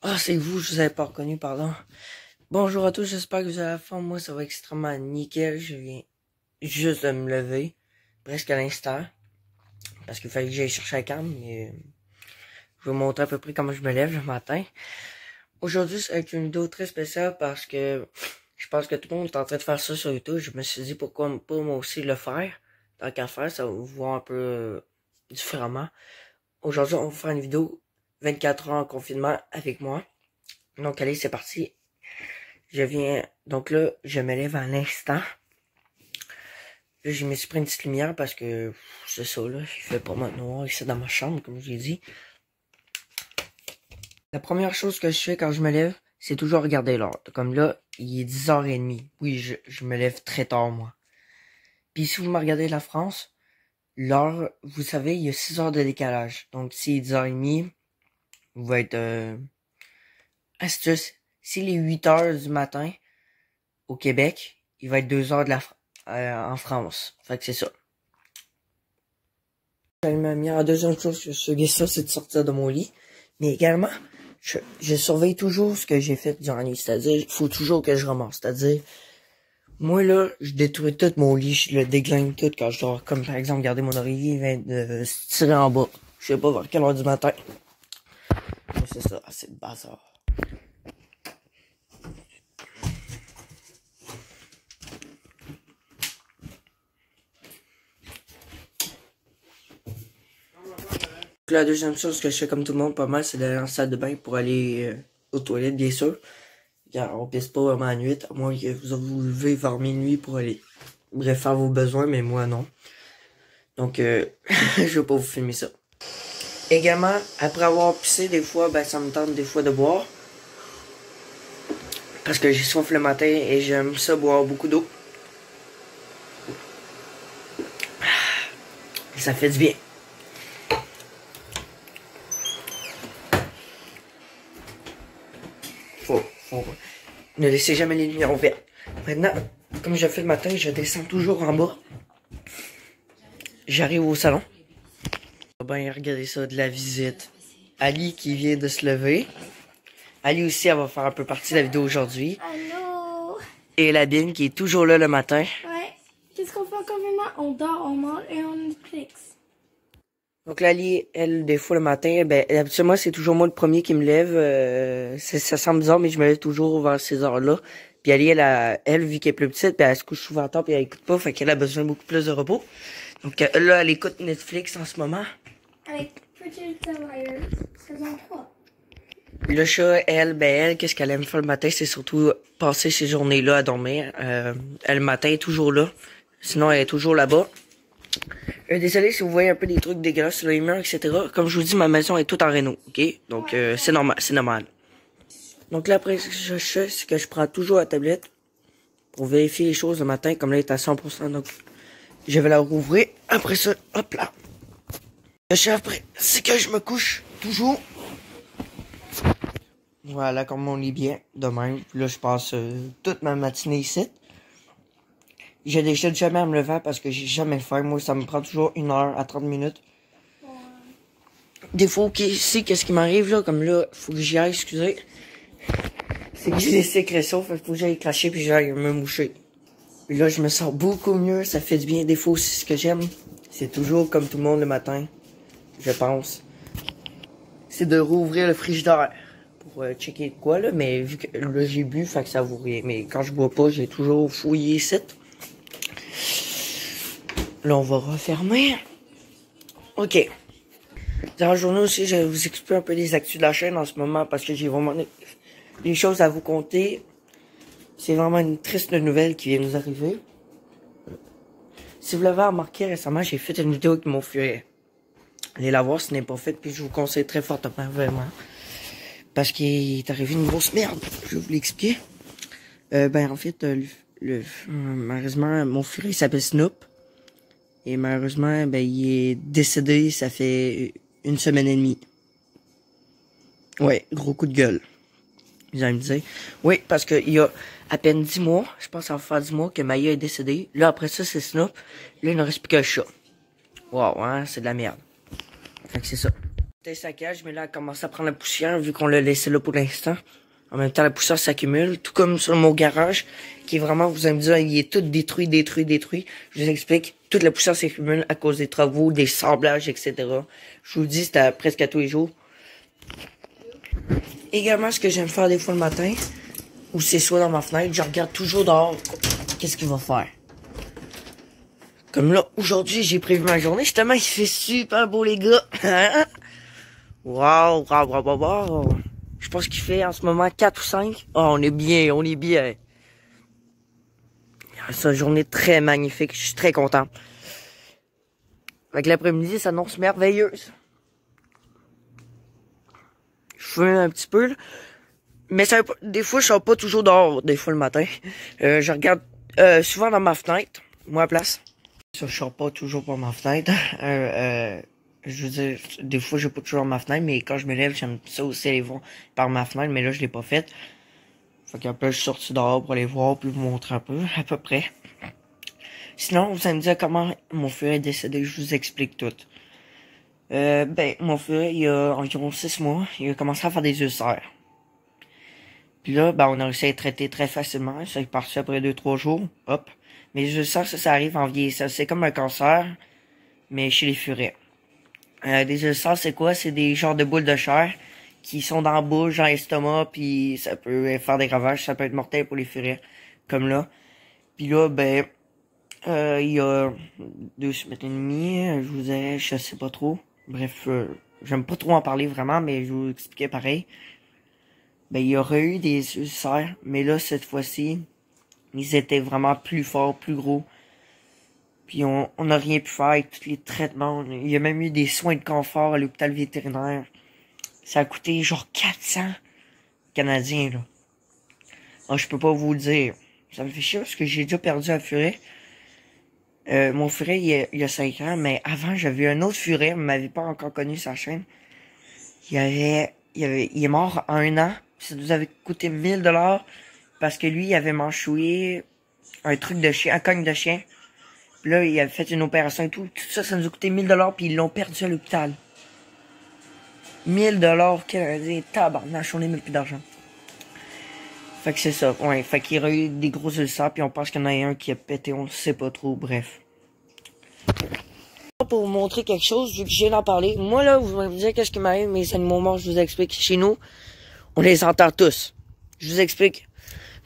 Ah, c'est vous, je vous avais pas reconnu, pardon. Bonjour à tous, j'espère que vous avez la forme. Moi, ça va extrêmement nickel. Je viens juste de me lever, presque à l'instant, parce qu'il fallait que j'aille chercher la cam, mais je vais vous montrer à peu près comment je me lève le matin. Aujourd'hui, c'est avec une vidéo très spéciale parce que je pense que tout le monde est en train de faire ça sur YouTube. Je me suis dit pourquoi pas moi aussi le faire. Tant qu'à faire, ça va vous voir un peu différemment. Aujourd'hui, on va faire une vidéo 24 heures en confinement avec moi. Donc allez, c'est parti. Donc là, je me lève à l'instant. Là, je me suis pris une petite lumière parce que c'est ça, là. Il fait pas mal noir ici dans ma chambre, comme je l'ai dit. La première chose que je fais quand je me lève, c'est toujours regarder l'heure. Comme là, il est 10h30. Oui, je me lève très tard, moi. Puis si vous me regardez la France, l'heure, vous savez, il y a 6 heures de décalage. Donc si 10h30, vous va être... astuce, s'il est 8 heures du matin au Québec, il va être 2 heures en France. Fait que c'est ça. La deuxième chose que je fais ça, c'est de sortir de mon lit. Mais également, je surveille toujours ce que j'ai fait durant la nuit. C'est-à-dire, il faut toujours que je ramasse. C'est-à-dire, moi là, je détruis tout mon lit, je le déglingue tout quand je dors. Comme par exemple, regardez mon oreiller, il vient de se tirer en bas. Je sais pas vers quelle heure du matin. C'est ça, c'est le bazar. La deuxième chose que je fais comme tout le monde pas mal, c'est d'aller en salle de bain pour aller aux toilettes, bien sûr. Car on pisse pas vraiment à nuit, à moins que vous levez vers minuit pour aller bref faire vos besoins, mais moi non. Donc je vais pas vous filmer ça. Également, après avoir pissé, des fois, ben ça me tente des fois de boire. Parce que j'ai soif le matin et j'aime ça boire beaucoup d'eau. Ça fait du bien. Ne laissez jamais les lumières ouvertes. Maintenant, comme je fais le matin, je descends toujours en bas. J'arrive au salon. Ben, regardez ça, de la visite. Ali qui vient de se lever. Ali aussi, elle va faire un peu partie de la vidéo aujourd'hui. Allô? Et Labine qui est toujours là le matin. Ouais. Qu'est-ce qu'on fait en confinement? On dort, on mange et on Netflix. Donc Lali, elle, des fois le matin, ben habituellement c'est toujours moi le premier qui me lève. Ça semble bizarre, mais je me lève toujours vers ces heures-là. Puis Ali, elle, vu qu'elle est plus petite, ben elle se couche souvent tard puis elle écoute pas, fait qu'elle a besoin de beaucoup plus de repos. Donc là, elle écoute Netflix en ce moment. Avec Pretty Little Liars, saison 3. Le chat, elle, qu'est-ce qu'elle aime faire le matin, c'est surtout passer ces journées-là à dormir. Elle, le matin, est toujours là. Sinon, elle est toujours là-bas. Désolé si vous voyez un peu des trucs dégueulasses sur les murs, etc. Comme je vous dis, ma maison est toute en réno, ok? Donc, c'est normal. Donc là, après, ce que je fais, c'est que je prends toujours la tablette pour vérifier les choses le matin, comme là, elle est à 100%, donc je vais la rouvrir. Après ça, hop là. Ce que je fais après, c'est que je me couche toujours. Voilà, comme on lit bien, de même. Puis là, je passe toute ma matinée ici. Je décide jamais à me lever parce que j'ai jamais faim. Moi, ça me prend toujours 1 heure à 30 minutes. Des fois, ok, c'est qu'est-ce qui m'arrive là, comme là, faut que j'y aille, excusez. C'est que j'ai des sécrétions, fait faut que j'aille cracher puis j'aille me moucher. Puis là, je me sens beaucoup mieux, ça fait du bien. Des fois aussi, ce que j'aime, c'est toujours comme tout le monde le matin, je pense. C'est de rouvrir le frigidaire pour checker de quoi là, mais vu que là j'ai bu, fait que ça vaut rien. Mais quand je bois pas, j'ai toujours fouillé ici. Là, on va refermer. Ok. Dans la journée aussi, je vais vous expliquer un peu les actus de la chaîne en ce moment parce que j'ai vraiment des choses à vous conter. C'est vraiment une triste nouvelle qui vient nous arriver. Si vous l'avez remarqué récemment, j'ai fait une vidéo avec mon furet. Allez la voir si ce n'est pas fait, puis je vous conseille très fortement, vraiment. Parce qu'il est arrivé une grosse merde. Je vais vous l'expliquer. Ben, en fait, malheureusement, mon furet s'appelle Snoop. Et malheureusement, ben, il est décédé, ça fait 1 semaine et demie. Ouais, gros coup de gueule. Vous allez me dire. Oui, parce qu'il y a à peine 10 mois, je pense que ça va faire 10 mois que Maya est décédée. Là, après ça, c'est Snoop. Là, il ne reste plus que le chat. Wow, hein, c'est de la merde. que c'est ça. C'était saccage, mais là, elle commence à prendre la poussière vu qu'on l'a laissé là pour l'instant. En même temps, la poussière s'accumule, tout comme sur mon garage, qui est vraiment, vous allez me dire, il est tout détruit. Je vous explique, toute la poussière s'accumule à cause des travaux, des sablages, etc. Je vous dis, c'était presque à tous les jours. Également, ce que j'aime faire des fois le matin, ou c'est soit dans ma fenêtre, je regarde toujours dehors, qu'est-ce qu'il va faire. Comme là, aujourd'hui, j'ai prévu ma journée, justement, il fait super beau, les gars. Wow. Je pense qu'il fait en ce moment 4 ou 5. Oh, on est bien. C'est une journée très magnifique, je suis très content. Avec l'après-midi, ça s'annonce merveilleuse. Je fume un petit peu, là. Mais ça, des fois, je sors pas toujours dehors, des fois le matin. Je regarde souvent dans ma fenêtre, moi à place. Ça, je sors pas toujours par ma fenêtre. Je veux dire, des fois, j'ai pas toujours ma fenêtre, mais quand je me lève, j'aime ça aussi aller voir par ma fenêtre, mais là, je l'ai pas fait. Fait qu'après, je suis sorti dehors pour aller voir, puis vous montrer un peu, à peu près. Sinon, vous allez me dire comment mon furet est décédé, je vous explique tout. Mon furet, il y a environ 6 mois, il a commencé à faire des ulcères. Puis là, on a réussi à être traité très facilement, ça est parti après 2-3 jours, hop. Mais les ulcères, ça arrive en vieillissant, c'est comme un cancer, mais chez les furets. Des ulcères, c'est quoi? C'est des genres de boules de chair qui sont dans la bouche, dans l'estomac, puis ça peut faire des ravages, ça peut être mortel pour les furets, comme là. Puis là, il y a 2 semaines et demie, je vous dirais, je sais pas trop. Bref, j'aime pas trop en parler vraiment, mais je vous expliquais pareil. Il y aurait eu des ulcères, mais là, cette fois-ci, ils étaient vraiment plus forts, plus gros. Puis on n'a rien pu faire avec tous les traitements. Il y a même eu des soins de confort à l'hôpital vétérinaire. Ça a coûté genre 400 Canadiens, là. Alors, je peux pas vous le dire. Ça me fait chier parce que j'ai déjà perdu un furet. Mon furet, il y a 5 ans, mais avant, j'avais un autre furet, vous m'avez pas encore connu sa chaîne. Il est mort en 1 an. Ça nous avait coûté 1000$ parce que lui, il avait mâchouillé un truc de chien, un cogne de chien. Puis là, il avait fait une opération et tout. Tout ça, ça nous a coûté 1000$, puis ils l'ont perdu à l'hôpital. 1000$, Canadiens, tabarnache, on est même plus d'argent. Fait que c'est ça, ouais. Fait qu'il y aurait eu des gros ulcères, puis on pense qu'il y en a un qui a pété, on ne sait pas trop, bref. Pour vous montrer quelque chose, vu que je viens d'en parler, moi là, vous me dire qu'est-ce qui m'arrive, mes animaux morts, je vous explique. Chez nous, on les enterre tous. Je vous explique.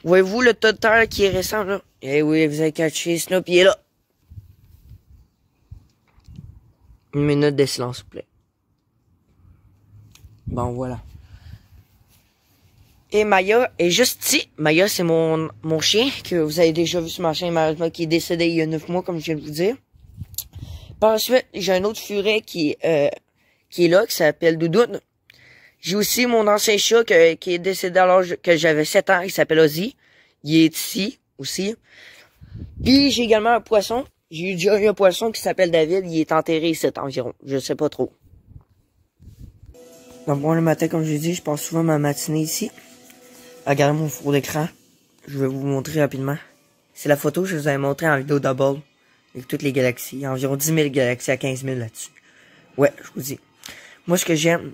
Voyez-vous le tas de terre qui est récent, là? Eh oui, vous avez catché, Snoopy est là. 1 minute de silence, s'il vous plaît. Bon, voilà. Et Maya est juste ici. Maya, c'est mon chien, que vous avez déjà vu sur ma chaîne, malheureusement, qui est décédé il y a 9 mois, comme je viens de vous dire. Par ensuite, j'ai un autre furet qui est là, qui s'appelle Doudoune. J'ai aussi mon ancien chat qui est décédé alors que j'avais 7 ans, il s'appelle Ozzy. Il est ici, aussi. Puis, j'ai également un poisson. J'ai déjà eu un poisson qui s'appelle David, il est enterré ici environ, je sais pas trop. Donc bon, le matin, comme je l'ai dit, je passe souvent ma matinée ici. Regardez mon four d'écran. Je vais vous montrer rapidement. C'est la photo que je vous avais montré en vidéo double. Avec toutes les galaxies. Il y a environ 10 000 galaxies à 15 000 là-dessus. Ouais, je vous dis. Moi, ce que j'aime,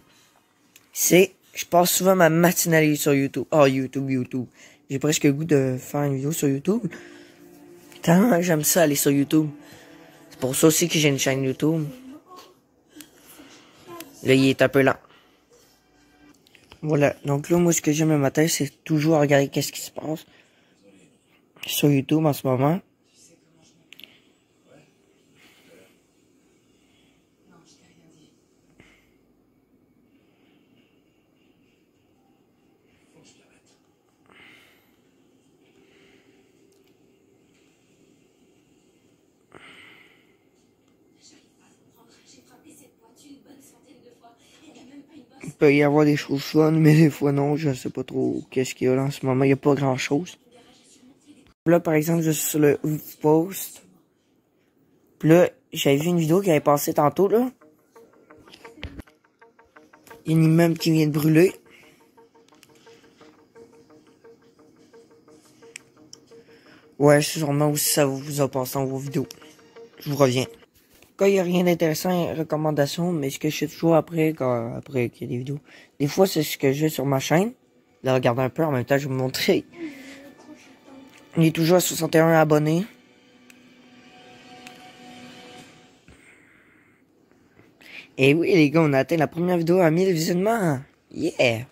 c'est... Je passe souvent ma matinale sur YouTube. Oh, YouTube. J'ai presque le goût de faire une vidéo sur YouTube. Tellement j'aime ça aller sur YouTube. C'est pour ça aussi que j'ai une chaîne YouTube. Là, il est un peu lent. Voilà. Donc là, moi, ce que j'aime le matin, c'est toujours regarder qu'est-ce qui se passe sur YouTube en ce moment. Il peut y avoir des choses fun, mais des fois non, je sais pas trop qu'est-ce qu'il y a là en ce moment, il n'y a pas grand chose. Là, par exemple, je suis sur le post. Puis là, j'avais vu une vidéo qui avait passé tantôt, là. Il y a un immeuble qui vient de brûler. Ouais, sûrement aussi ça vous a passé dans vos vidéos. Je vous reviens. Quand il n'y a rien d'intéressant, recommandation, mais ce que je fais toujours après qu'il y a des vidéos. Des fois, c'est ce que j'ai sur ma chaîne. Là, regardez un peu, en même temps, je vais vous montrer. On est toujours à 61 abonnés. Et oui, les gars, on a atteint la première vidéo à 1000 visionnements. Yeah!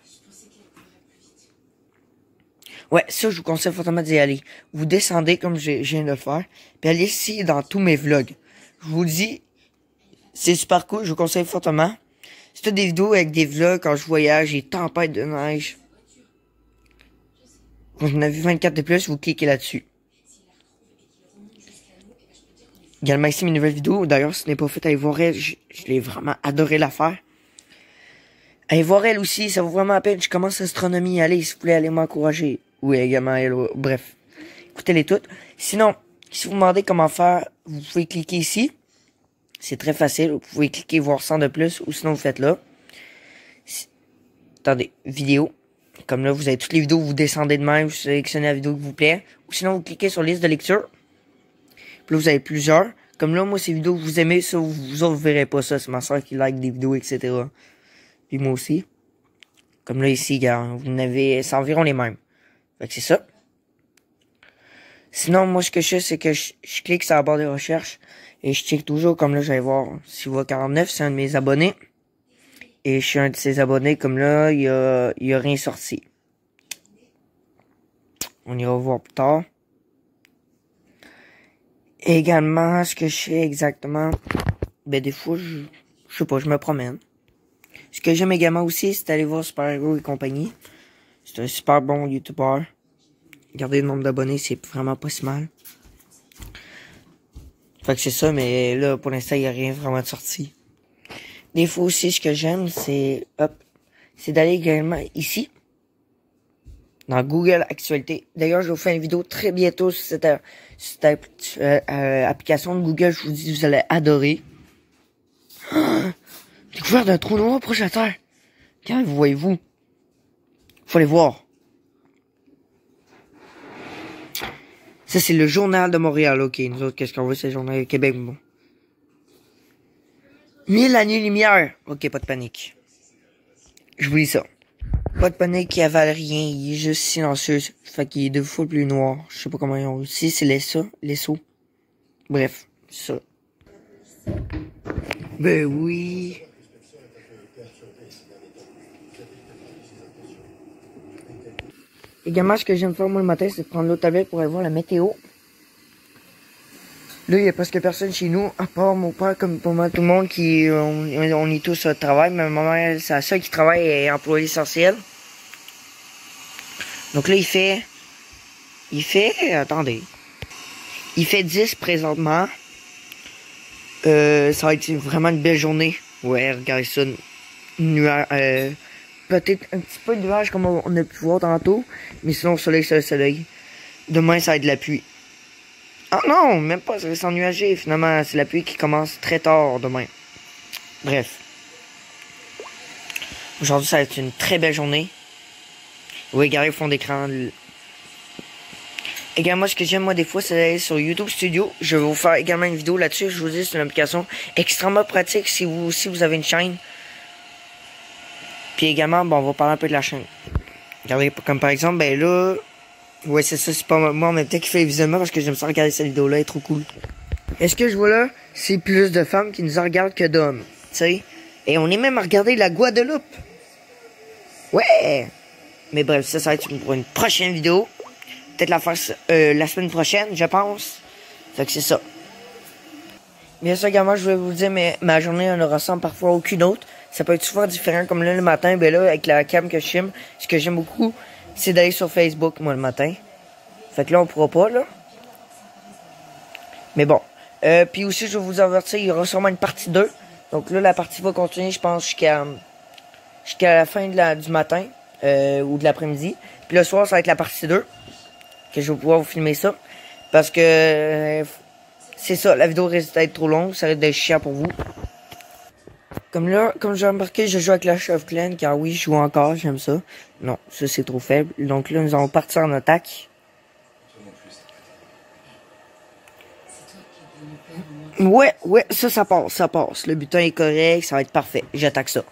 Ouais, ça, je vous conseille fortement d'y aller. Vous descendez comme je viens de le faire. Puis allez ici dans tous mes vlogs. Je vous dis, c'est super cool, je vous conseille fortement. C'est des vidéos avec des vlogs quand je voyage et tempête de neige. Quand vous en avez vu 24 de plus, vous cliquez là-dessus. Également ici mes nouvelles vidéos. D'ailleurs, si ce n'est pas fait, allez voir elle. Je l'ai vraiment adoré la faire. Allez voir elle aussi, ça vaut vraiment la peine. Je commence l'astronomie. Allez, s'il vous plaît, allez m'encourager. Oui, également elle. Bref, écoutez-les toutes. Sinon, si vous me demandez comment faire, vous pouvez cliquer ici. C'est très facile. Vous pouvez cliquer voir 100 de plus ou sinon vous faites là. Attendez, vidéo. Comme là, vous avez toutes les vidéos, vous descendez de même, vous sélectionnez la vidéo qui vous plaît. Ou sinon, vous cliquez sur liste de lecture. Puis là, vous avez plusieurs. Comme là, moi, ces vidéos que vous aimez, ça, vous autres, vous verrez pas ça. C'est ma soeur qui like des vidéos, etc. Puis moi aussi. Comme là, ici, regarde, vous en avez, c'est environ les mêmes. Fait que c'est ça. Sinon, moi, ce que je fais, c'est que je clique sur la barre de recherche. Et je check toujours, comme là, j'allais voir. Si vous voyez 49, c'est un de mes abonnés. Et je suis un de ses abonnés, comme là, il y a rien sorti. On ira voir plus tard. Et également, ce que je fais exactement, ben des fois, je sais pas, je me promène. Ce que j'aime également aussi, c'est aller voir Super Hero et compagnie. C'est un super bon YouTuber. Regardez le nombre d'abonnés, c'est vraiment pas si mal. Fait que c'est ça, mais là, pour l'instant, il n'y a rien vraiment de sorti. Des fois aussi, ce que j'aime, c'est, c'est d'aller également ici, dans Google Actualité. D'ailleurs, je vais vous faire une vidéo très bientôt sur cette application de Google. Je vous dis, vous allez adorer. Découvert d'un trou noir proche de la Terre. Quand vous voyez-vous? Faut aller voir. Ça, c'est le Journal de Montréal, ok. Nous autres, qu'est-ce qu'on veut, c'est le Journal de Québec, bon. 1000 années-lumière. Ok, pas de panique. Je vous dis ça. Pas de panique, il avale rien, il est juste silencieux. Fait qu'il est 2 fois plus noir. Je sais pas comment ils ont réussi, c'est les sauts. Bref, ça. Ben oui. Également, ce que j'aime faire moi le matin, c'est de prendre l'autre tablette pour aller voir la météo. Là, il y a presque personne chez nous, à part mon père, comme pour moi, tout le monde qui, on est tous au travail. Mais ma mère, c'est la seule qui travaille et est employée essentielle. Donc là, il fait, attendez. Il fait 10 présentement. Ça va être vraiment une belle journée. Ouais, regardez ça. Nuage, peut-être un petit peu de nuage comme on a pu voir tantôt. Mais sinon, le soleil, c'est le soleil. Demain, ça va être de la pluie. Ah non, même pas, ça va s'ennuager. Finalement, c'est la pluie qui commence très tard demain. Bref. Aujourd'hui, ça va être une très belle journée. Oui, regardez le fond d'écran. Également, ce que j'aime, moi, des fois, c'est d'aller sur YouTube Studio. Je vais vous faire également une vidéo là-dessus. Je vous dis, c'est une application extrêmement pratique si vous avez une chaîne. Puis également, bon, on va parler un peu de la chaîne. Regardez, comme par exemple, ben là... Ouais, c'est ça, c'est pas moi en même temps qui fait les visionnements parce que j'aime ça regarder cette vidéo-là, elle est trop cool. Et ce que je vois là, c'est plus de femmes qui nous en regardent que d'hommes, tu sais. Et on est même à regarder la Guadeloupe. Ouais! Mais bref, ça va être pour une prochaine vidéo. Peut-être la faire la semaine prochaine, je pense. Fait que c'est ça. Bien sûr, également, je voulais vous dire, mais ma journée ne ressemble parfois à aucune autre. Ça peut être souvent différent, comme là, le matin, ben là, avec la cam que je filme, ce que j'aime beaucoup, c'est d'aller sur Facebook, moi, le matin. Fait que là, on pourra pas, là. Mais bon. Puis aussi, je vais vous avertir, il y aura sûrement une partie 2. Donc là, la partie va continuer, je pense, jusqu'à la fin du matin ou de l'après-midi. Puis le soir, ça va être la partie 2. Que je vais pouvoir vous filmer ça. Parce que c'est ça, la vidéo risque d'être trop longue, ça risque d'être chiant pour vous. Comme là, comme j'ai remarqué, je joue avec la Chef Clan, car oui, je joue encore, j'aime ça. Non, ça c'est trop faible. Donc là, nous allons partir en attaque. Ouais, ça passe, ça passe. Le butin est correct, ça va être parfait. J'attaque ça.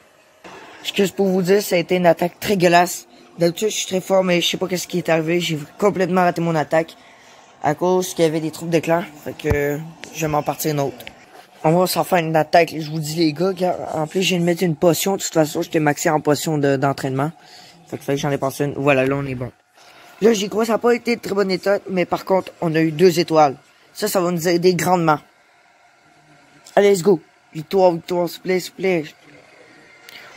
Ce que je peux vous dire, ça a été une attaque très gueulasse. D'habitude, je suis très fort, mais je sais pas qu'est-ce qui est arrivé. J'ai complètement raté mon attaque à cause qu'il y avait des troubles d'éclair. Fait que je vais m'en partir une autre. On va s'en faire une attaque. Je vous dis les gars, en plus, je viens de mettre une potion. De toute façon, j'étais maxé en potion d'entraînement. Fait que j'en ai passé une. Voilà, là, on est bon. Là, j'y crois, ça n'a pas été de très bonne état, mais par contre, on a eu 2 étoiles. Ça va nous aider grandement. Allez, let's go. Victoire, s'il vous plaît.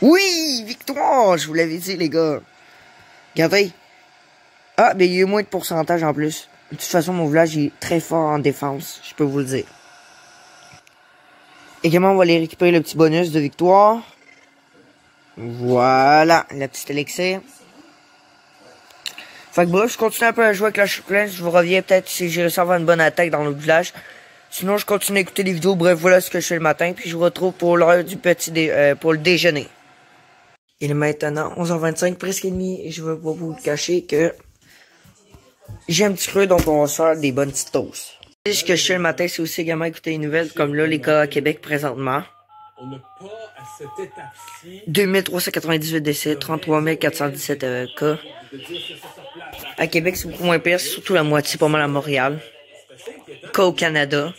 Oui, victoire, je vous l'avais dit, les gars. Regardez. Ah, mais il y a eu moins de pourcentage en plus. De toute façon, mon village est très fort en défense, je peux vous le dire. Également, on va aller récupérer le petit bonus de victoire. Voilà, la petite élixir. Fait que bref, je continue un peu à jouer avec la Clash. Je vous reviens peut-être si j'ai réussi à avoir une bonne attaque dans l'autre village. Sinon, je continue à écouter les vidéos. Bref, voilà ce que je fais le matin. Puis je vous retrouve pour l'heure du pour le déjeuner. Il est maintenant 11h25, presque et demi. Et je vais pas vous cacher que j'ai un petit creux, donc on va se faire des bonnes petites toasts. Ce que je fais le matin, c'est aussi également écouter les nouvelles, comme là, les cas à Québec présentement. On n'a pas à cette étape-ci 2398 décès, 33 417 cas. À Québec, c'est beaucoup moins pire, c'est surtout la moitié, pas mal à Montréal. Cas au Canada.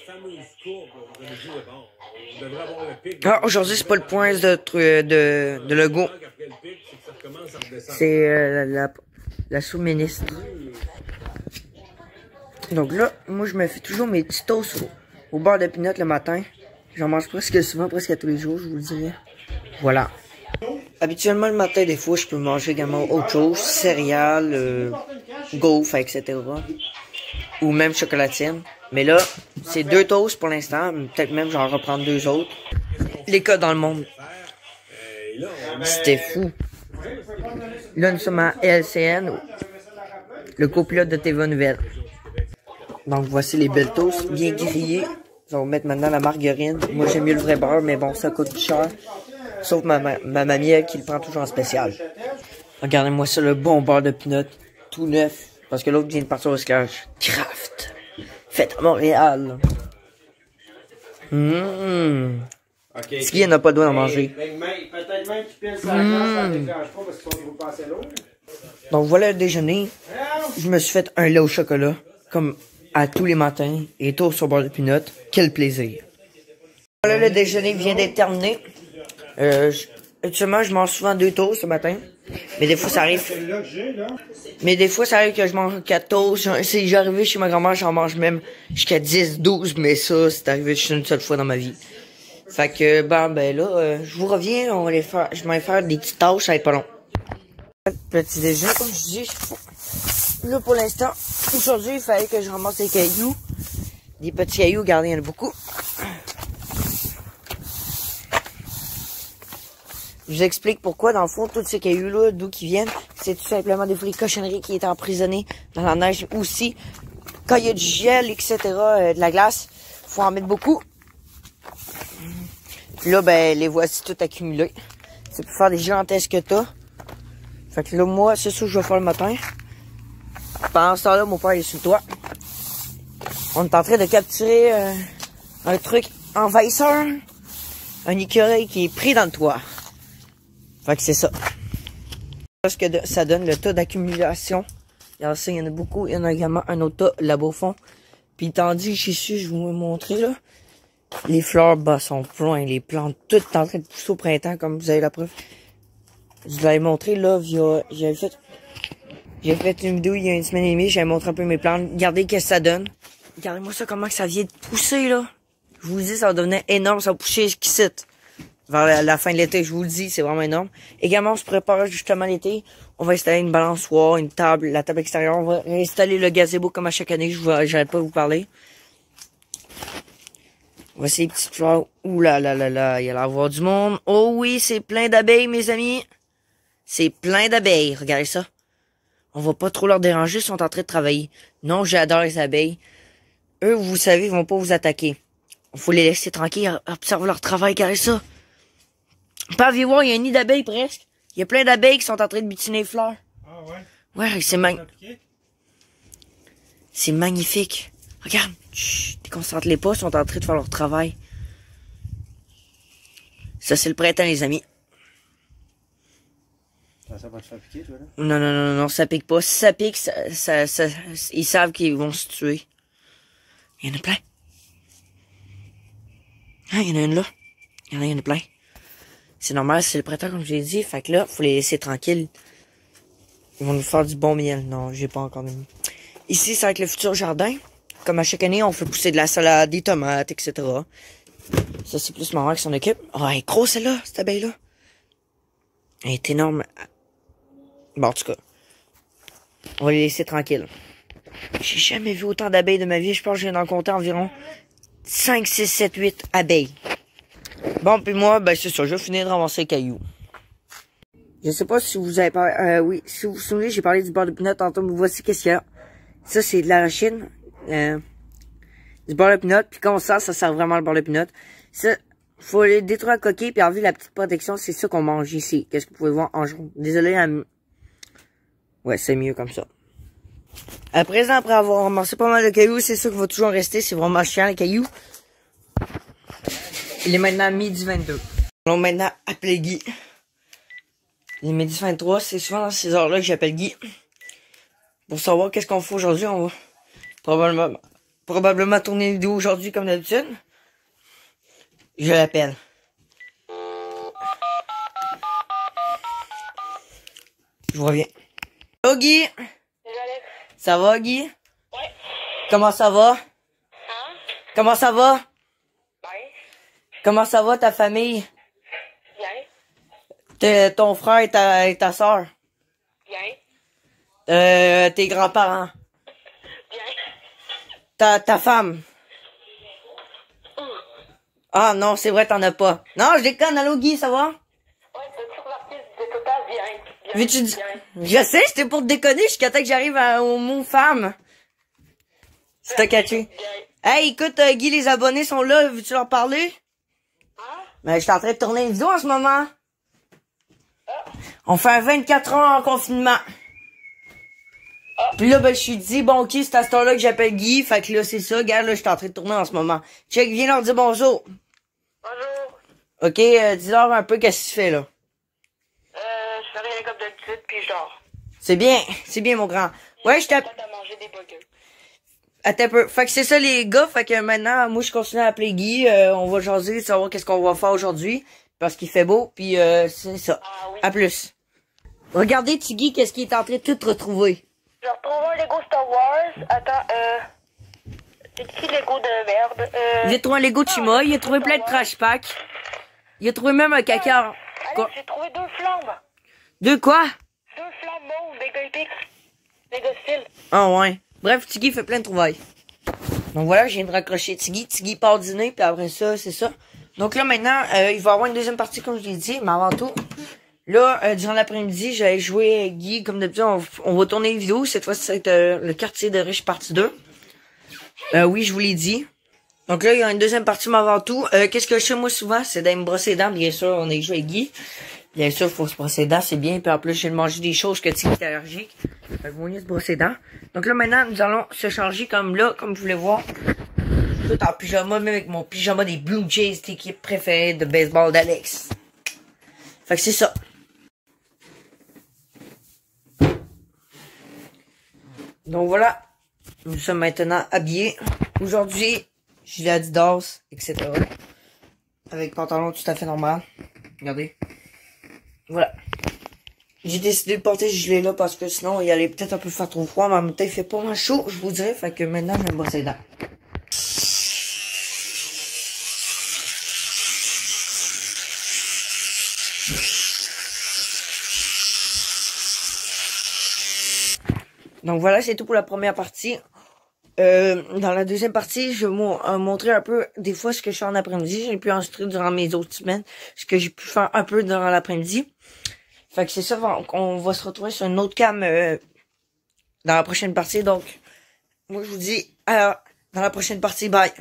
Ah, aujourd'hui, c'est pas le point de Legault. C'est la sous-ministre. Donc là, moi, je me fais toujours mes petits toasts au beurre de pinot le matin. J'en mange presque souvent, presque à tous les jours, je vous le dirais. Voilà. Habituellement, le matin, des fois, je peux manger également autre chose. Céréales, gaufres, etc. Ou même chocolatine. Mais là, c'est 2 toasts pour l'instant. Peut-être même j'en reprendre 2 autres. Les cas dans le monde. C'était fou. Là, nous sommes à LCN, le copilote de TV Nouvelles. Donc, voici les belles toasts bien grillées. On va mettre maintenant la margarine. Moi, j'aime mieux le vrai beurre, mais bon, ça coûte plus cher. Sauf ma mamie, elle, qui le prend toujours en spécial. Regardez-moi ça, le bon beurre de pinot. Tout neuf. Parce que l'autre vient de partir au scratch. Kraft. Fait à Montréal. Okay. Ce qui n'a pas le droit d'en manger. Donc voilà le déjeuner. Je me suis fait un lait au chocolat. Comme à tous les matins. Et toast sur beurre de pinot. Quel plaisir. Voilà le déjeuner vient d'être terminé. Actuellement, je mange souvent 2 toasts ce matin. Mais des fois, ça arrive. Que je mange 4 toasts. Si j'arrive chez ma grand-mère, j'en mange même jusqu'à 10, 12. Mais ça, c'est arrivé juste une seule fois dans ma vie. Fait que, ben là, je vous reviens. Je vais faire des petites tâches, ça va être pas long. Petit déjeuner, comme je dis. Là, pour l'instant, aujourd'hui, il fallait que je ramasse des cailloux. Des petits cailloux, regardez, il y en a beaucoup. Je vous explique pourquoi, dans le fond, tous ces cailloux-là, d'où qu'ils viennent, c'est tout simplement des fruits de cochonnerie qui étaient emprisonnés dans la neige. Aussi, quand il y a du gel, etc., de la glace, faut en mettre beaucoup. Puis là, ben, les voici tout accumulés. C'est pour faire des gigantesques tas. Fait que là, moi, c'est ça que je vais faire le matin. Pendant ce temps-là, mon père est sur le toit. On est en train de capturer un truc envahisseur. Un écureuil qui est pris dans le toit. Fait que c'est ça. Ce que ça donne, le tas d'accumulation. Il y en a beaucoup. Il y en a également un autre tas là-bas au fond. Puis tandis que j'y suis, je vais vous montrer là. Les fleurs bas sont pleines. Les plantes toutes en train de pousser au printemps, comme vous avez la preuve. Je vous l'avais montré là j'ai fait une vidéo il y a une semaine et demie. J'avais montré un peu mes plantes. Regardez qu'est-ce que ça donne. Regardez-moi ça, comment que ça vient de pousser là. Je vous le dis, ça va devenir énorme. Ça va pousser jusqu'ici. Vers la fin de l'été, je vous le dis, c'est vraiment énorme. Également, on se prépare justement l'été. On va installer une balançoire, une table, la table extérieure. On va installer le gazebo comme à chaque année. J'arrête pas de vous parler. Voici les petites fleurs. Ouh là là là là, il y a l'avoir du monde. Oh oui, c'est plein d'abeilles, mes amis. C'est plein d'abeilles. Regardez ça. On va pas trop leur déranger, ils sont en train de travailler. Non, j'adore les abeilles. Eux, vous savez, ils vont pas vous attaquer. Il faut les laisser tranquilles, observer leur travail, regardez ça. Pas vu voir, il y a un nid d'abeilles presque. Il y a plein d'abeilles qui sont en train de butiner les fleurs. Ah ouais? Ouais, c'est magnifique. Regarde. Chut, déconcentre-les pas, ils sont en train de faire leur travail. Ça, c'est le printemps, les amis. Ça va te faire piquer, toi, là? Non, ça pique pas. Si ça pique, ils savent qu'ils vont se tuer. Il y en a plein. Ah, il y en a une là. Il y en a plein. C'est normal, c'est le printemps, comme je l'ai dit. Fait que là, faut les laisser tranquilles. Ils vont nous faire du bon miel. Non, j'ai pas encore mis. Ici, c'est avec le futur jardin. Comme à chaque année, on fait pousser de la salade, des tomates, etc. Ça, c'est plus maman qui s'en occupe. Oh, elle est grosse, celle-là, cette abeille-là. Elle est énorme. Bon, en tout cas, on va les laisser tranquilles. J'ai jamais vu autant d'abeilles de ma vie. Je pense que je viens d'en compter environ 5, 6, 7, 8 abeilles. Bon, puis moi, ben c'est ça, je vais finir de ramasser les cailloux. Je sais pas si vous avez parlé... oui, si vous vous souvenez, j'ai parlé du beurre de pinot tantôt, mais voici qu'est-ce qu'il y a. Ça, c'est de l'arachide. Du beurre de pinot. Puis quand on sort, ça sert vraiment le beurre de pinot. Ça, faut les détruire à coquille, puis enlever la petite protection. C'est ça qu'on mange ici. Qu'est-ce que vous pouvez voir en jaune. Désolé, ouais, c'est mieux comme ça. À présent, après avoir ramassé pas mal de cailloux, c'est ça qui va toujours rester. C'est vraiment chiant, les cailloux. Il est maintenant midi 22. On va maintenant appeler Guy. Il est midi 23. C'est souvent dans ces heures-là que j'appelle Guy. Pour savoir qu'est-ce qu'on fait aujourd'hui. On va probablement tourner une vidéo aujourd'hui comme d'habitude. Je l'appelle. Je reviens. Hello Guy! Ça va Guy? Ouais. Comment ça va? Hein? Comment ça va? Ben, Comment ça va ta famille? bien. Ton frère et ta soeur? Bien. Tes grands-parents? Bien. Ta femme? Ah non, c'est vrai, t'en as pas. Non, je déconne. Allô Guy, ça va? Ouais, t'as-tu remarqué de total? Bien. Bien. Veux-tu Bien. Je sais, c'était pour te déconner jusqu'à temps que j'arrive au mot femme. C'est t'as catché. Bien. Hey, écoute, Guy, les abonnés sont là. Veux-tu leur parler? Hein? Ben, je suis en train de tourner une vidéo en ce moment. On fait un 24 heures en confinement. Puis là, ben, je suis dit, bon, ok, c'est à ce temps-là que j'appelle Guy. Fait que là, c'est ça. Regarde, là, je suis en train de tourner en ce moment. Check, viens leur dire bonjour. Bonjour. Ok, dis-leur un peu qu'est-ce que tu fais, là. Je fais rien comme d'habitude, puis je dors. C'est bien, mon grand. Ouais, je t'appelle. Pas à manger des burgers. Attends un peu. Fait que c'est ça, les gars. Fait que maintenant, moi, je continue à appeler Guy. On va jaser, savoir qu'est-ce qu'on va faire aujourd'hui. Parce qu'il fait beau, puis c'est ça. Ah oui. À plus. Regardez, Tiggy, qu'est-ce qu'il est en train de tout retrouver. J'ai retrouvé un Lego Star Wars. Attends, c'est qui Lego de merde? Il a trouvé un Lego de Chima, il a trouvé plein de trash packs. Il a trouvé même un caca. Allez, j'ai trouvé 2 flammes. De quoi? 2 flammes mauves, méga épiques. Méga style. Ah ouais. Bref, Tiggy fait plein de trouvailles. Donc voilà, je viens de raccrocher Tiggy. Tiggy part dîner, puis après ça, c'est ça. Donc là, maintenant, il va y avoir une deuxième partie, comme je l'ai dit, mais avant tout, là, durant l'après-midi, j'allais jouer avec Guy, comme d'habitude, on va tourner une vidéo. Cette fois, c'est le quartier de riche partie 2. Oui, je vous l'ai dit. Donc là, il y a une deuxième partie, mais avant tout, qu'est-ce que je fais moi souvent, c'est d'aller me brosser les dents, bien sûr, on est joué avec Guy. Bien sûr, il faut se brosser les dents, c'est bien, puis en plus, j'ai mangé des choses que Tiggy est allergique. Fait que vaut mieux se brosser les dents. Donc là, maintenant, nous allons se changer comme là, comme vous voulez voir. Tout en pyjama, même avec mon pyjama des Blue Jays, l'équipe préférée de baseball d'Alex. Fait que c'est ça. Donc voilà, nous sommes maintenant habillés. Aujourd'hui, gilet Adidas, etc. Avec pantalon tout à fait normal. Regardez. Voilà. J'ai décidé de porter ce gilet là parce que sinon il allait peut-être un peu faire trop froid, mais en même temps il fait pas moins chaud, je vous dirais. Fait que maintenant je vais me brosser les dents. Donc voilà, c'est tout pour la première partie. Dans la deuxième partie, je vais montrer un peu des fois ce que je fais en après-midi. J'ai pu enregistrer durant mes autres semaines, ce que j'ai pu faire un peu durant l'après-midi. Fait que c'est ça, on va se retrouver sur une autre cam dans la prochaine partie. Donc, moi je vous dis, alors, dans la prochaine partie, bye.